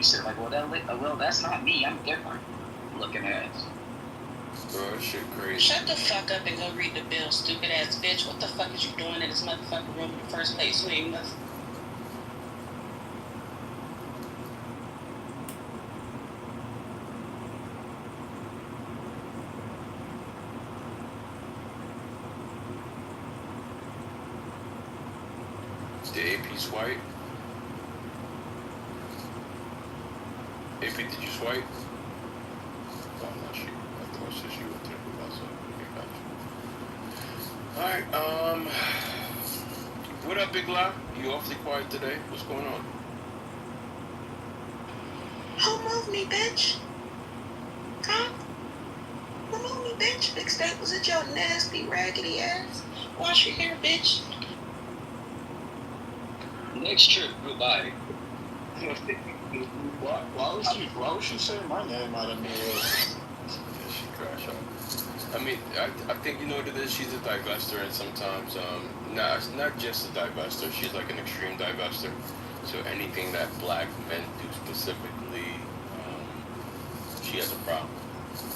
You said like, well, that's not me. I'm different. Looking ass. Bro, that shit crazy. Shut the fuck up and go read the bill, stupid ass bitch. What the fuck is you doing in this motherfucking room in the first place? You ain't nothing. Did AP swipe? AP, did you swipe? Oh, not you. I thought it was you were talking about something. Okay, gotcha. Alright, what up, Big Lock? You awfully quiet today? What's going on? Who moved me, bitch? Huh? Who moved me, bitch? Big Steak, was it your nasty, raggedy ass? Wash your hair, bitch. Next trip, goodbye. Why would she say my name out of nowhere? She crash out. I mean, I think you know what it is. She's a divester, and sometimes, not just a divester. She's like an extreme divester. So anything that black men do specifically, she has a problem,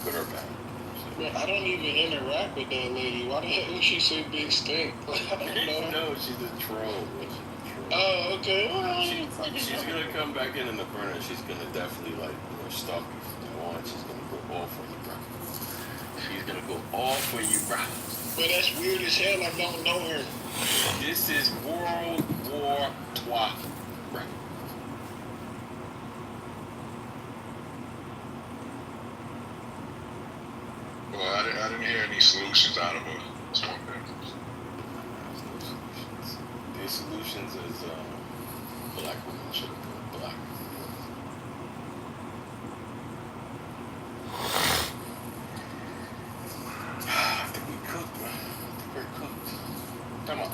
good or bad. So. Man, I don't even interact with that lady. Why the heck would she say Big Stink? I don't know. No, she's a troll. Oh, okay. She's gonna come back in the burner. She's gonna definitely stalk you from now on. She's gonna go all for you, bro. She's gonna go all for you, bro. But that's weird as hell. I don't know her. This is World War II, bro. Well, I didn't hear any solutions out of her. That's one thing. The solutions is black women should have been black. I think we cooked, man. I think we're cooked. Come on.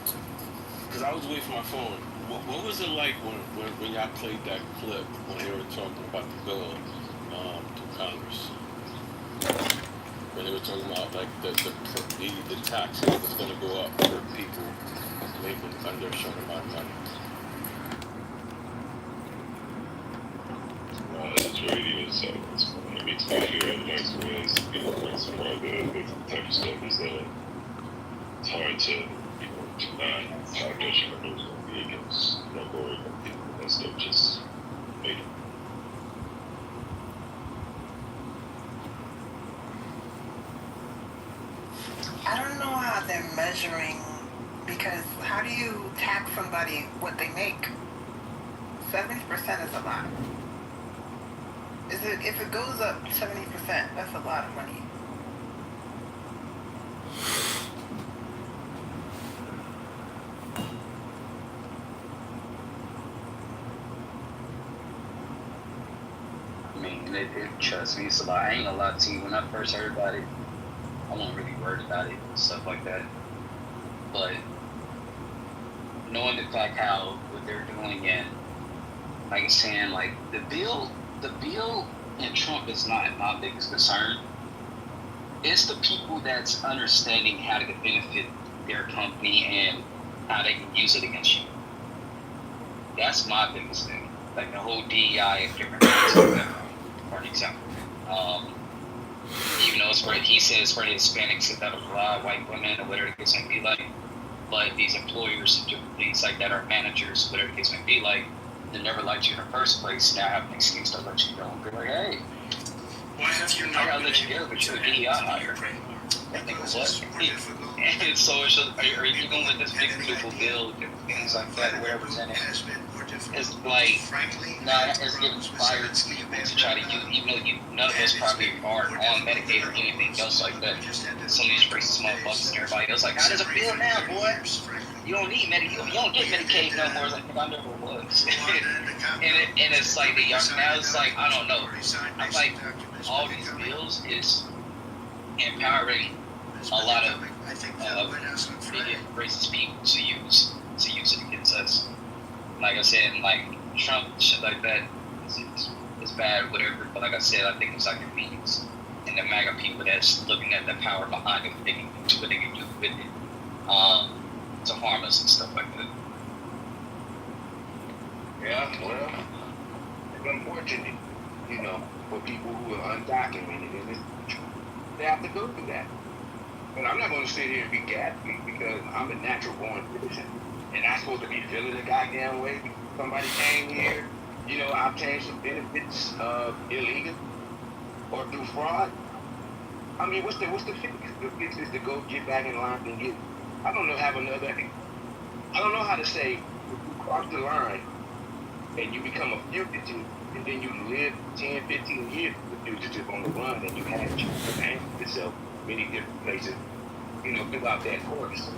Because I was away from my phone. What was it like when y'all played that clip when they were talking about the bill to Congress? When they were talking about like the tax that's going to go up for people making under a certain amount of money. It's really is. It makes me feel like some of the type of stuff is that it's hard to deny how detrimental it's going to be against or people and stuff just made it. I don't know how they're measuring, because how do you tax somebody what they make? 70% is a lot. If it goes up 70%, that's a lot of money. I mean, trust me, it's a lot. I ain't gonna lie to you. When I first heard about it, I wasn't really worried about it and stuff like that. But knowing the fact how what they're doing, and like I'm saying, like the bill and Trump is not my biggest concern. It's the people that's understanding how to benefit their company and how they can use it against you. That's my biggest thing. Like the whole DEI and different things like that, for an example. Even though it's for, he says for the Hispanics, that a lot of white women or whatever the case may be like, but these employers and different things like that are managers, whatever the case may be like, they never liked you in the first place. Now have an excuse to let you go. Be like, hey, why have you I not gotta let you go, but you're a DEI hire. And they go, what? And so it's just, are you going with this big beautiful bill, things like that, whatever's in it? It's like, it's getting fired people to try to use, even though none of us probably aren't on Medicaid or anything else like that. Some of these racist motherfuckers and everybody else like, how does it feel now, boy? You don't need Medicaid. You don't get Medicaid no more. It's like, I never was. and it's like, now it's like, I don't know. I'm like, all these bills is empowering a lot of racist people to use it against us. Like I said, like Trump, shit like that, it's bad, whatever. But like I said, I think it's like the means and the MAGA people that's looking at the power behind it, they can do what they can do with it, to harm us and stuff like that. Yeah, well, unfortunate, for people who are undocumented, and they have to go through that. But I'm not going to sit here and be gassy because I'm a natural born citizen, and I'm supposed to be feeling the goddamn way because somebody came here, obtained some benefits illegal or through fraud. I mean, what's the fix? The fix is to go get back in line and get. I don't know I don't know how to say if you cross the line and you become a fugitive and then you live 10, 15 years as a fugitive on the run and you had yourself many different places, throughout that course.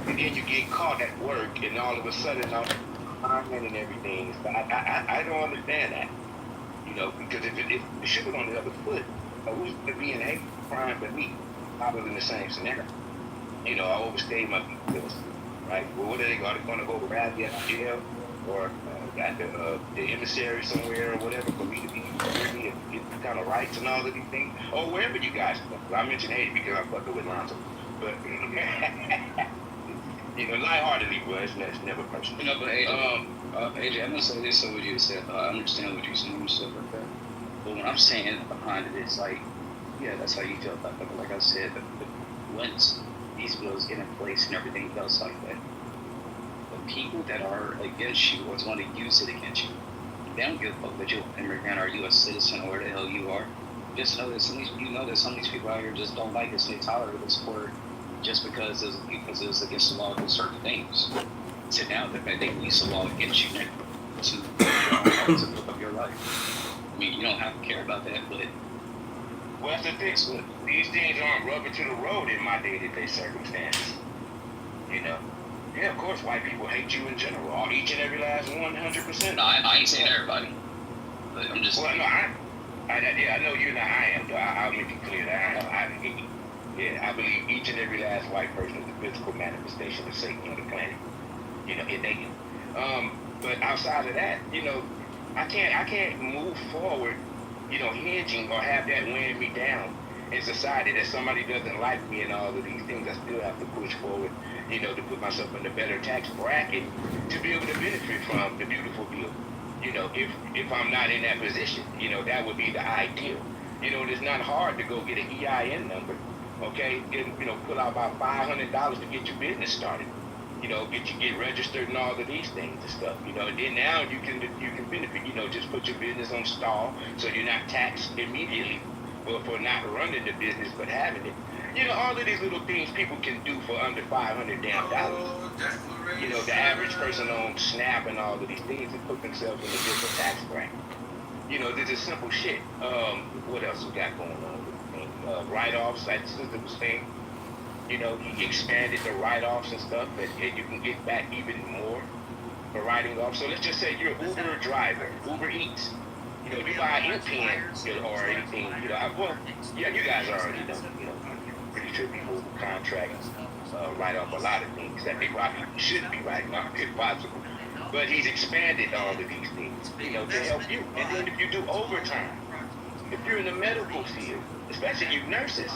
And then you get caught at work and all of a sudden I'm fine and everything. So I don't understand that. Because if the shit was on the other foot, who's going to be in hate crime but me? I was in the same scenario. I overstayed my bills, right? Well, what are they going to go grab you at jail or got the emissary somewhere or whatever for me to be free and get kind of rights and all of these things? Or wherever you guys go. I mentioned Haiti because I'm fucking with Lonzo. But, lightheartedly, bro, it's never personal. But AJ, I'm gonna say this over what you said. I understand what you're saying and stuff like that. But what I'm saying behind it is like, yeah, that's how you feel about it. But like I said, once these bills get in place and everything else like that, the people that are against you or want to use it against you, they don't give a fuck that you're an immigrant or you a citizen or where the hell you are. Just know that some of these people out here just don't like us and they tolerate this for just because it's against the law to do certain things. So now the fact they use the law against you to look up your life. I mean, you don't have to care about that, but well, that's the thing. These things aren't rubber to the road in my day-to-day circumstances. Yeah, of course, white people hate you in general. Each and every last 100%. No, I ain't saying everybody. But I'm just. Well, no, I know you're not. I am. I'll make it clear that I believe each and every last white person is a physical manifestation of Satan on the planet. Innately. But outside of that, I can't move forward, hinging or have that weighing me down in society that somebody doesn't like me and all of these things. I still have to push forward, to put myself in a better tax bracket to be able to benefit from the beautiful bill. If I'm not in that position, that would be the ideal. It's not hard to go get an EIN number, okay? Pull out about $500 to get your business started. Get registered and all of these things and stuff. And then now you can benefit. Just put your business on stall so you're not taxed immediately for not running the business but having it. All of these little things people can do for under $500 damn dollars. The average person on SNAP and all of these things and put themselves in a different tax bracket. This is simple shit. What else we got going on? Write-offs, like the sister was saying. He expanded the write-offs and stuff, and you can get back even more for writing off. So let's just say you're an Uber driver, Uber Eats. You buy ink pens or anything. You guys already know. Pretty sure people who contract write off a lot of things that they probably shouldn't be writing off if possible. But he's expanded all of these things, to help you. And then if you do overtime, if you're in the medical field, especially you nurses,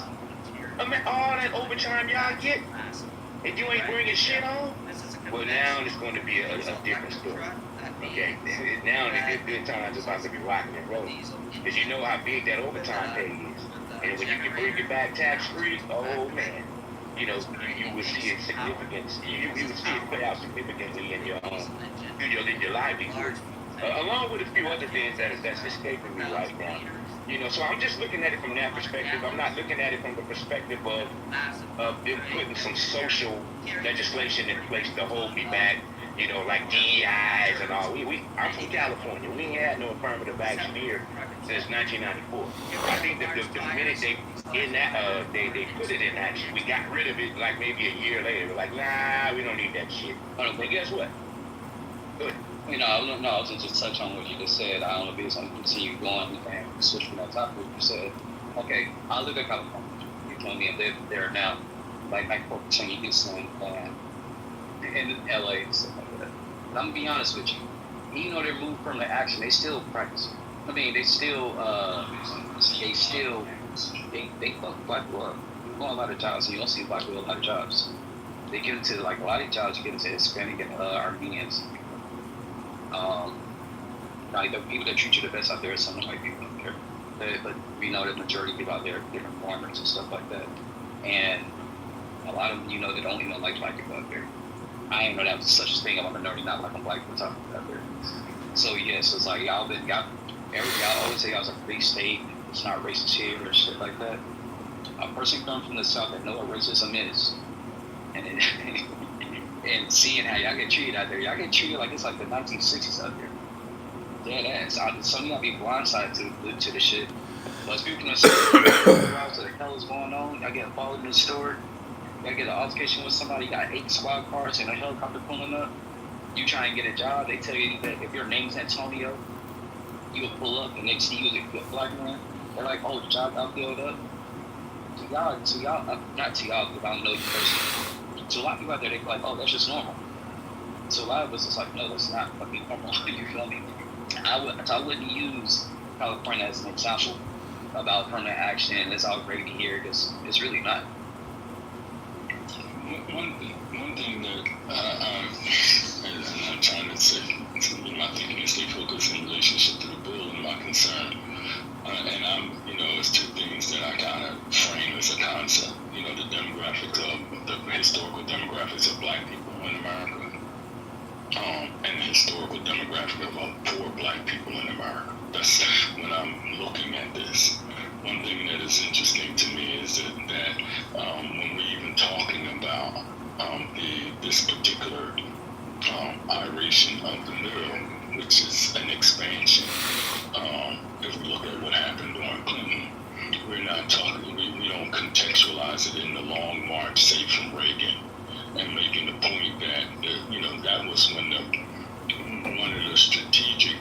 all that overtime y'all get, and you ain't bringing shit on, well, now it's going to be a different story. Okay? Now the good times about to be rocking and rolling. Because you know how big that overtime pay is. And when you can bring it back tax-free, oh, man. You will see it significant. You will see it play out significantly in your livelihood. Along with a few other things that's escaping me right now. So I'm just looking at it from that perspective. I'm not looking at it from the perspective of them putting some social legislation in place to hold me back, like DEIs and all. I'm from California. We ain't had no affirmative action here since 1994. I think that the minute they put it in action, we got rid of it like maybe a year later. We're like, nah, we don't need that shit. But guess what? Good. I was going to just touch on what you just said. I don't know if it's going to continue going and switch from that topic. You said, okay, I live in California. You told me I live there now, like 4% you can send in LA and stuff like that. But I'm going to be honest with you. Even though they're moved from the action, they still practice. I mean, they fuck black people up. You go on a lot of jobs, and you don't see black people a lot of jobs. They get into, a lot of jobs, you get into Hispanic and Armenians. like the people that treat you the best out there are some of the white people out there. But we know the majority of people out there are different farmers and stuff like that. And a lot of them, they don't even like black people out there. I didn't know that was such a thing of a minority not liking black people out there. So yes, it's like y'all always say y'all's a free state. It's not racist here or shit like that. A person come from the South that know what racism is, and and seeing how y'all get treated out there, y'all get treated like it's like the 1960s out there. Dead ass. Some of y'all be blindsided to the shit. But people can say, what the hell is going on? Y'all get followed in the store. Y'all get an altercation with somebody. You got 8 squad cars and a helicopter pulling up. You try and get a job. They tell you that if your name's Antonio, you will pull up and they see you as a black man. They're like, oh, the job got filled up. To y'all, not to y'all, because I don't know you personally. To a lot of people out there, they be like, oh, that's just normal. So a lot of us, it's like, no, that's not fucking normal. You feel me? I wouldn't use California as an example about permanent action. It's all great to hear because it's really not. One thing that I'm trying to say, my thinking is stay focused in relationship to the bill and my concern. And it's 2 things that I kind of frame as a concept. The demographics of the historical demographics of black people in America, and the historical demographic of poor black people in America. That's when I'm looking at this. One thing that is interesting to me is that when we're even talking about this particular iteration of the bill, which is an expansion, if we look at what happened during Clinton, we're not talking, we don't contextualize it in the long march, say, from Reagan, and making the point that, that was when one of the strategic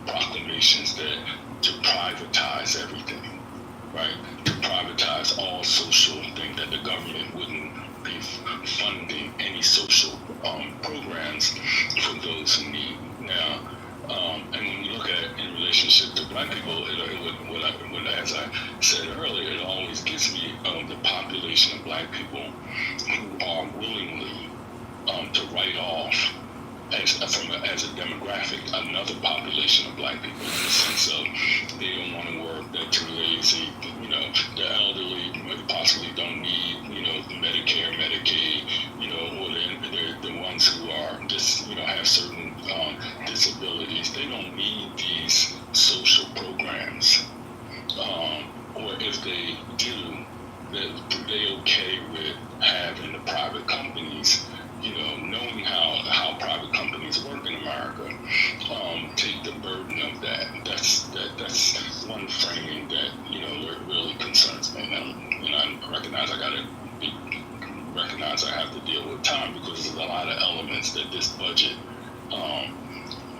proclamations that to privatize everything, right? To privatize all social things, that the government wouldn't be funding any social programs for those who need. Now, and when you look at it in relationship to black people, as I said earlier, it always gives me the population of black people who are willingly to write off as a demographic another population of black people, in the sense of they don't want to work, they're too lazy, the elderly possibly don't need, Medicare, Medicaid, or they're the ones who are just, have certain disabilities. They don't need these social programs. Or if they do, they okay with having the private companies, knowing how private companies work in America, take the burden of that. That's one framing that really concerns me, and I recognize I have to deal with time, because there's a lot of elements that this budget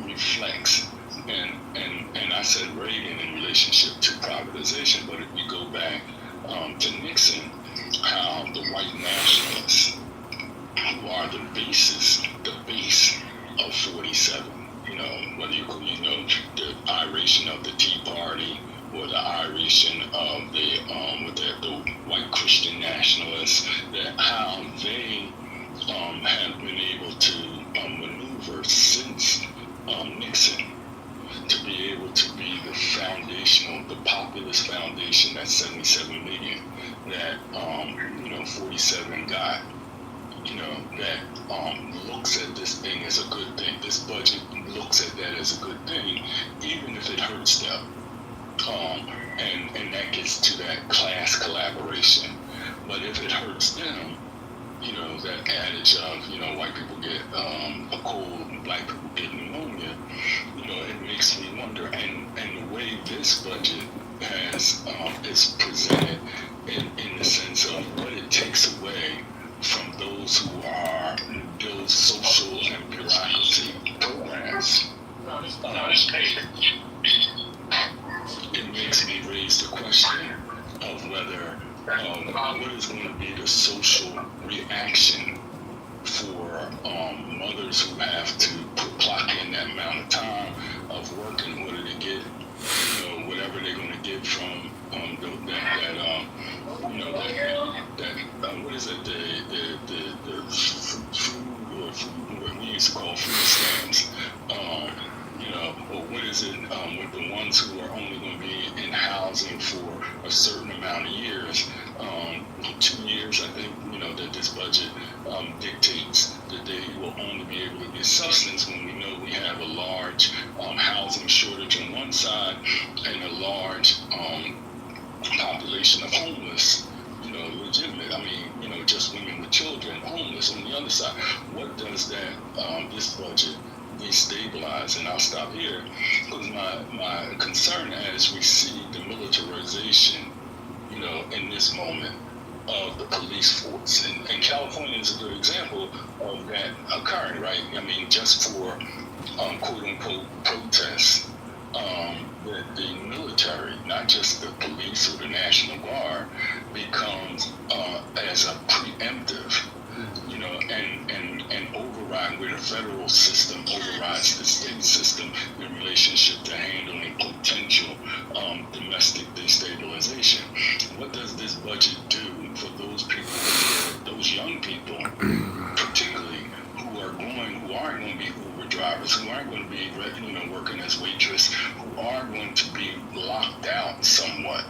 reflects. And I said Reagan in relationship to privatization, but if we go back to Nixon, how the white nationalists, who are the base of 47, whether the iration of the Tea Party or the iration of the white Christian nationalists, that how they have been able to maneuver since Nixon to be able to be the populist foundation, that 77 million that 47 got, that looks at this thing as a good thing. This budget looks at that as a good thing, even if it hurts them. And that gets to that class collaboration. But if it hurts them, that adage of, white people get a cold and black people get pneumonia, it makes me wonder. And the way this budget is presented in the sense of what it takes away from those who are those social and bureaucracy programs. It makes me raise the question of whether what is going to be the social reaction for mothers who have to clock in that amount of time of work in order to get whatever they're going to get from what is it, the food, or we used to call food stamps, or does it with the ones who are only going to be in housing for a certain amount of years, 2 years, I think, that this budget dictates that they will only be able to get substance when we know we have a large housing shortage on one side and a large population of homeless, legitimate. I mean, just women with children homeless on the other side. What does that this budget destabilize? And I'll stop here because my concern as we see the militarization, in this moment of the police force, and California is a good example of that occurring, right? I mean, just for quote unquote protests. The military, not just the police or the National Guard, becomes as a preemptive, and override where the federal system overrides the state system in relationship to handling potential domestic destabilization. What does this budget do for those people, those young people, particularly who aren't going to be Uber drivers, who aren't going to be, working as waitress, who are going to be locked out somewhat?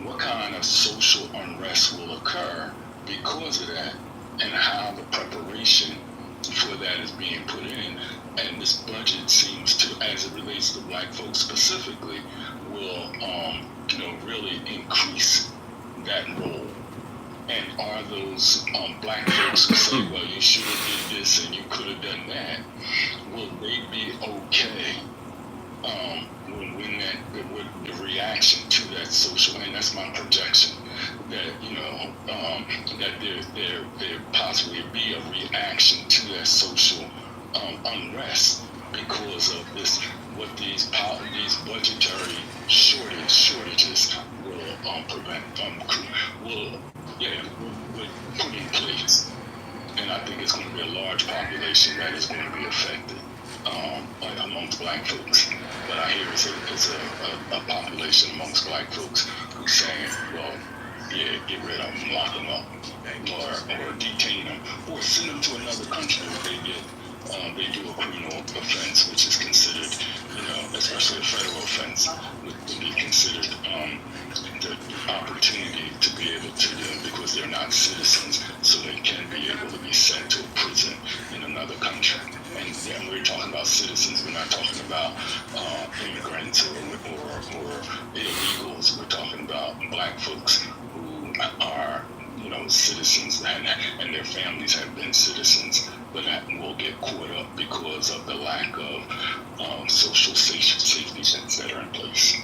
What kind of social unrest will occur because of that, and how the preparation for that is being put in? And this budget seems to, as it relates to black folks specifically, will really increase that role. And are those black folks who say, well, you should have did this and you could have done that, will they be okay with the reaction to that social? And that's my projection, that that there possibly be a reaction to that social unrest because of this, what these budgetary shortages will prevent, will put in place. And I think it's going to be a large population that is going to be affected amongst black folks. But I hear it's a population amongst black folks who's saying, well, yeah, get rid of them, lock them up, or detain them, or send them to another country if they do a criminal offense, which is considered, especially a federal offense, would be considered the opportunity to be able to do, because they're not citizens, so they can be able to be sent to a prison in another country. And then we're talking about citizens, we're not talking about immigrants or illegals. We're talking about black folks who are, citizens, and their families have been citizens, but that will get caught up because of the lack of social safety nets that are in place.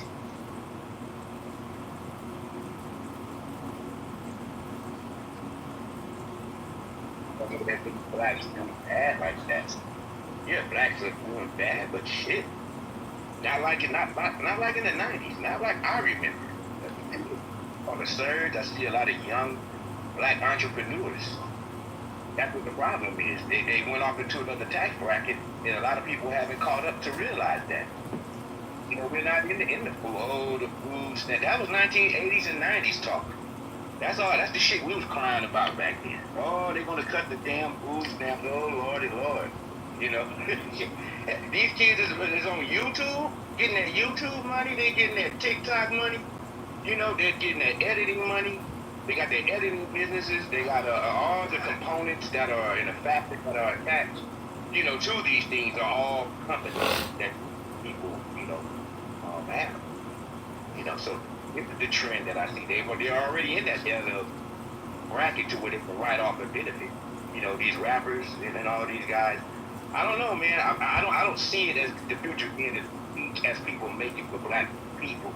That the blacks doing bad like that. Yeah, blacks are doing bad, but shit. Not like in the 90s, not like I remember. On the surge, I see a lot of young black entrepreneurs. That's what the problem is. They went off into another tax bracket, and a lot of people haven't caught up to realize that. We're not in the food stamp. That was 1980s and 90s talk. That's the shit we was crying about back then. Oh, they're gonna cut the damn food stamps. Oh, Lordy Lord. These kids is on YouTube, getting that YouTube money, they getting that TikTok money. They're getting that editing money. They got their editing businesses. They got all the components that are in a factory that are attached, to these things are all companies that people, have. So this is the trend that I see. They're already in that other bracket to where they can write off a benefit. These rappers and all these guys. I don't know, man. I don't see it as the future being as people make it for black people.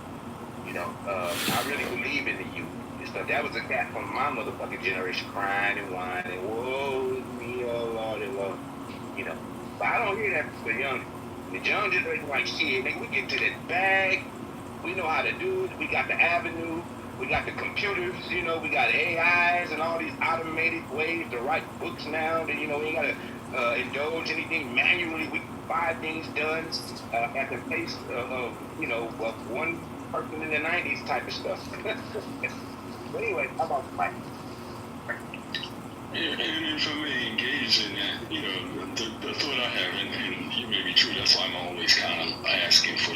I really believe in the youth and stuff. That was a cat from my motherfucking generation crying and whining. Whoa, it's me, oh Lord, and Lord. But I don't hear that from the young generation like shit. Nigga, we get to that bag. We know how to do it. We got the avenue. We got the computers. We got AIs and all these automated ways to write books now. That we ain't gotta indulge anything manually. We can buy things done at the pace of one person in the 90s type of stuff. But anyway, how about Mike? And for me, engaged in that, the thought I have, and you may be true, that's why I'm always kind of asking for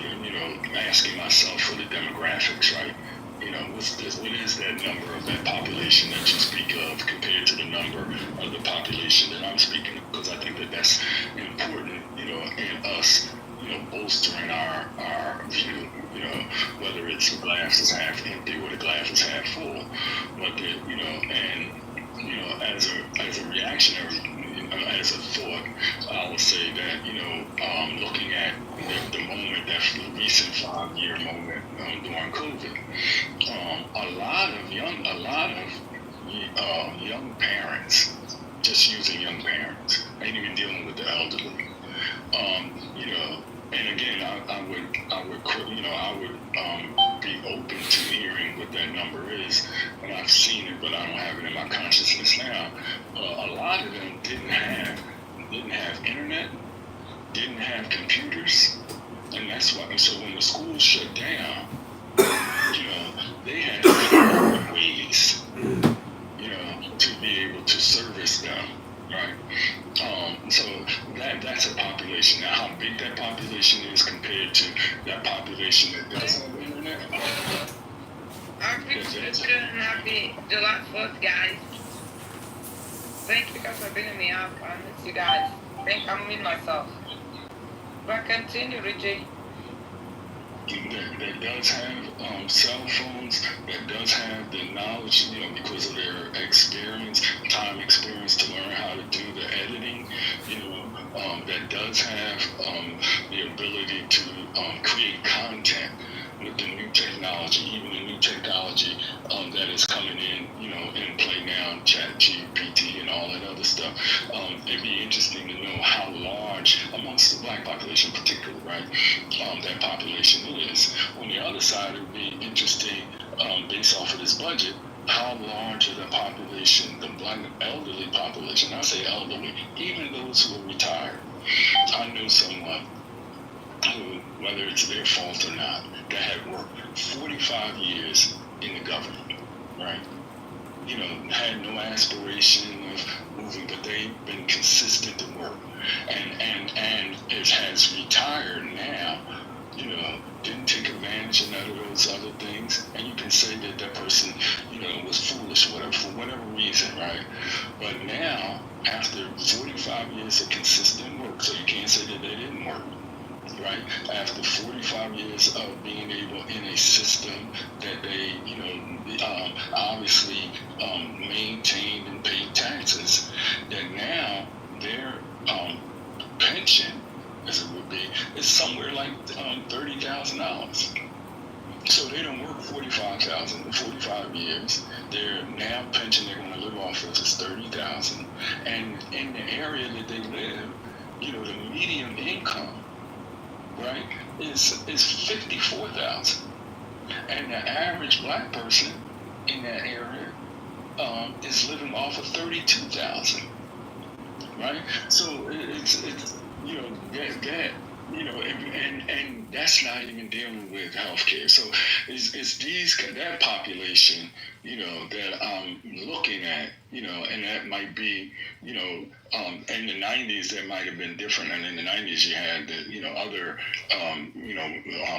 asking myself for the demographics, right? What is that number of that population that you speak of compared to the number of the population that I'm speaking of? Because I think that that's important, in us, bolstering our view, whether it's the glass is half empty or the glass is half full. But, as a reactionary, as a thought, I would say that, looking at the moment, that recent 5-year moment during COVID, a lot of young parents, just using young parents, ain't even dealing with the elderly. And again, I would be open to hearing what that number is, and I've seen it, but I don't have it in my consciousness now. A lot of them didn't have internet, didn't have computers, and that's why. So when the schools shut down, they had to find ways, to be able to service them, right? So that's a population. Now, how big that population is compared to that population that doesn't have internet? Our people shouldn't have the July 4th, guys. Thank you guys for bringing me up. I miss you guys. I'm in myself. But continue, Richie. That does have cell phones, that does have the knowledge, because of their time experience to learn how to do the editing, that does have the ability to create content with the new technology, even the new technology that is coming in play now, ChatGPT and all that other stuff. It'd be interesting to know how large, amongst the black population particularly, right, that population is. On the other side, it would be interesting, based off of this budget, how large of the population, the black elderly population, I say elderly, even those who are retired. I know someone who, whether it's their fault or not, that had worked 45 years in the government, right? Had no aspiration of moving, but they've been consistent to work, and it has retired now. Didn't take advantage of none of those other things, and you can say that that person, was foolish, whatever, for whatever reason, right? But now, after 45 years of consistent work, so you can't say that they didn't work, right? After 45 years of being able in a system that they, obviously maintained and paid taxes, that now their pension, as it would be, is somewhere like $30,000. So they don't work 45 years. Their now pension they're going to live off of is $30,000, and in the area that they live, the median income, right, is $54,000, and the average black person in that area is living off of $32,000, right? So it's and that's not even dealing with healthcare. So it's that population, that I'm looking at, and that might be, in the 90s that might have been different, and in the 90s you had the, other,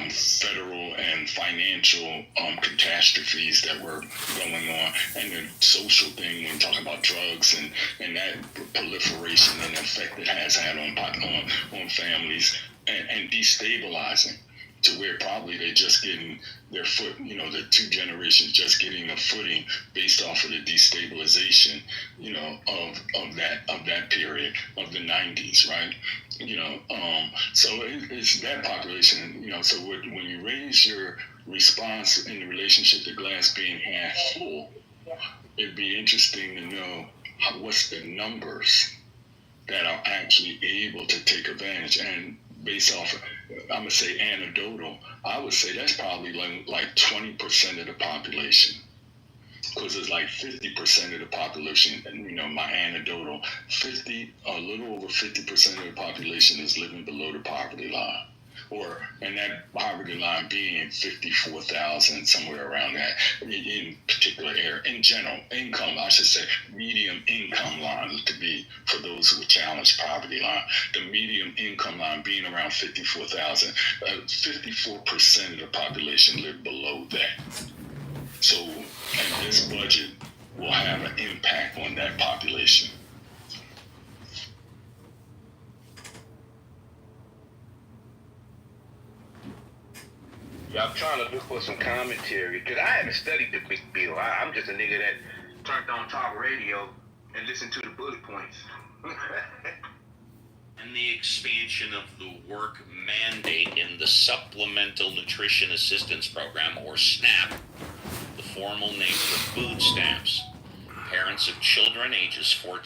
federal and financial catastrophes that were going on, and the social thing when talking about drugs and that proliferation and the effect it has had on families, and destabilizing, to where probably they're just getting their foot, the two generations just getting a footing based off of the destabilization, of that period of the 90s, right? So it's that population, so when you raise your response in the relationship to glass being half full, it'd be interesting to know what's the numbers that are actually able to take advantage. And based off of, I'm gonna say anecdotal, I would say that's probably like 20% of the population, because it's like 50% of the population. And my anecdotal, a little over 50% of the population is living below the poverty line. and that poverty line being 54,000, somewhere around that, in particular area. In general, income, I should say, medium income line to be for those who challenge poverty line. The medium income line being around 54,000. 54% of the population live below that. So, and this budget will have an impact on that population. Yeah, I'm trying to look for some commentary because I haven't studied the big bill. I'm just a nigga that turned on talk radio and listened to the bullet points. And the expansion of the work mandate in the Supplemental Nutrition Assistance Program, or SNAP, the formal name for food stamps. Parents of children ages 14